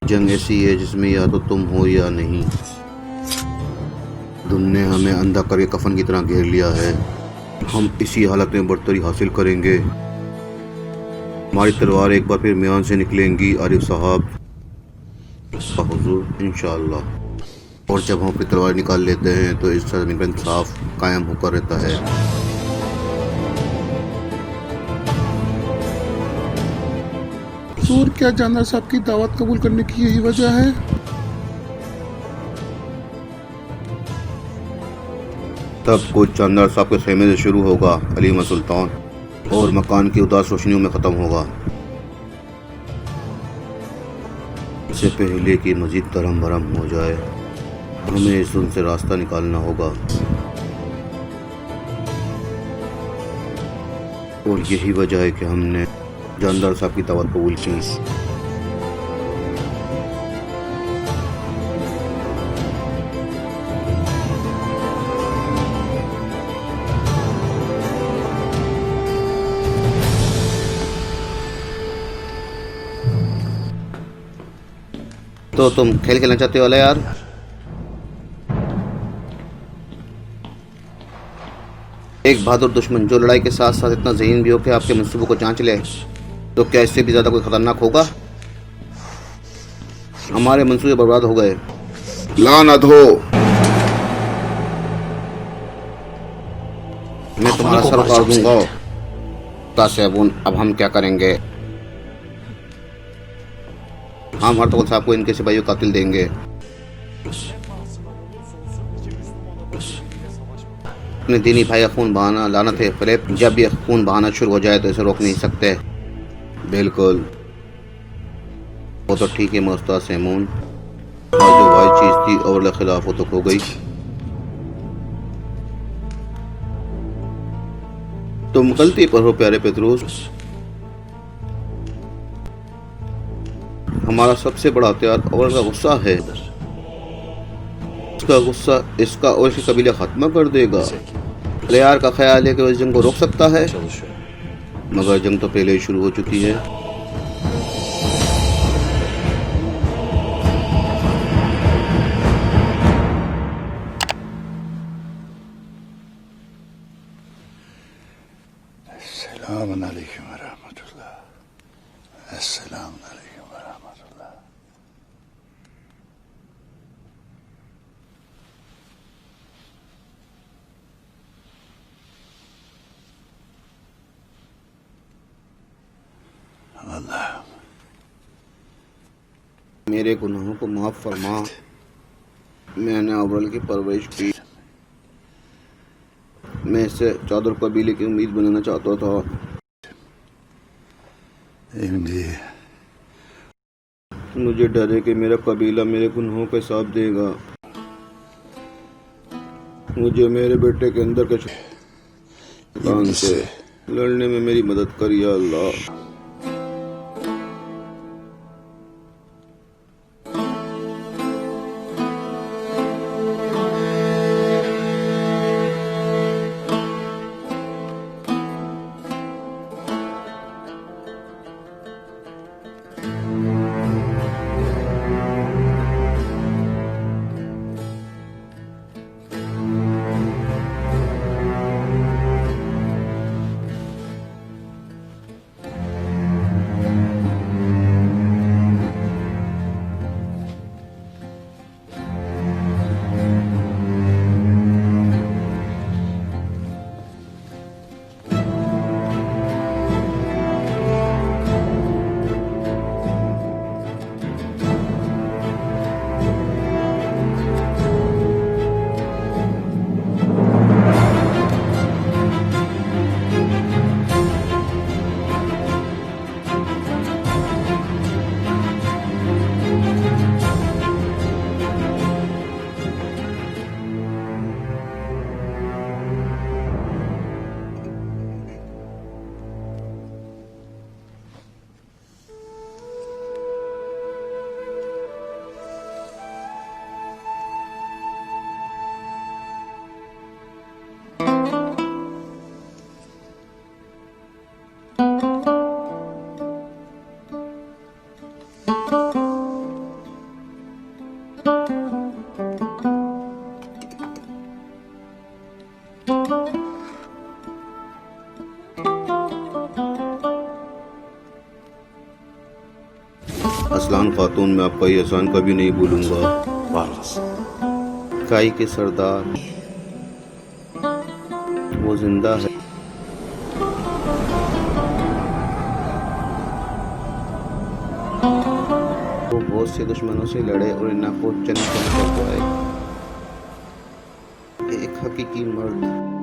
जंग ऐसी है जिसमें या तो तुम हो या नहीं। धुन ने हमें अंधा करके कफन की तरह घेर लिया है। हम इसी हालत में बढ़तरी हासिल करेंगे। हमारी तलवार एक बार फिर म्यान से निकलेंगी आरिफ साहब, हुजूर इंशाअल्लाह। और जब हम अपनी तलवार निकाल लेते हैं तो इस ज़मीन पर इंसाफ कायम होकर रहता है। हुजूर, क्या जानदार साहब की दावत कबूल करने की यही वजह है? तब कुछ जानदार साहब के खेमे से शुरू होगा अलीमा सुल्तान, और मकान की उदास रोशनियों में ख़त्म होगा। इससे पहले कि मजीद तरम भरम हो जाए, हमें इस धुन से रास्ता निकालना होगा। और यही वजह है कि हमने जानदार साहब की दावत कबूल की। तो तुम खेल खेलना चाहते हो अला यार? एक बहादुर दुश्मन जो लड़ाई के साथ साथ इतना ज़हीन भी हो कि आपके मंसूबों को जांच ले, तो क्या इससे भी ज़्यादा कोई खतरनाक होगा? हमारे मंसूबे बर्बाद हो गए। लानत हो। मैं तुम्हारा सर उतार दूंगा। तासेबुन, अब हम क्या करेंगे? हम हर साहब को इनके सिपाहियों का कातिल देंगे। अपने दीनी भाई का खून बहाना लानत है फिलिप। जब ये खून बहाना शुरू हो जाए तो इसे रोक नहीं सकते। बिल्कुल, वो तो ठीक है मोस्ताद सेमून। और जो भाई चीज थी और खिलाफ वो तो खो गई। तुम गलती पर हो प्यारे पेत्रोस। हमारा सबसे बड़ा हथियार और का गुस्सा है। इसका गुस्सा इसका और इसके कबीले खत्म कर देगा। लियार का ख्याल है कि वो इस जंग को रोक सकता है, मगर जंग तो पहले ही शुरू हो चुकी है। अस्सलाम वालेकुम व रहमतुल्लाह। अस्सलाम वालेकुम व रहमतुल्लाह। अल्लाह मेरे गुनाहों को माफ फरमा। मैंने अव्वल की परवरिश की। मैं इसे चादर कबीले की उम्मीद बनाना चाहता था। मुझे डर है कि मेरा कबीला मेरे गुनाहों का हिसाब देगा। मुझे मेरे बेटे के अंदर के शैतान से लड़ने में मेरी मदद कर या अल्लाह। असलान खातून, मैं आपका ये एहसान कभी नहीं भूलूंगा। काई के सरदार, वो जिंदा है। वो बहुत से दुश्मनों से लड़े और इन्ना को जन्नत में पहुंचाए। एक हकीकी मर्द।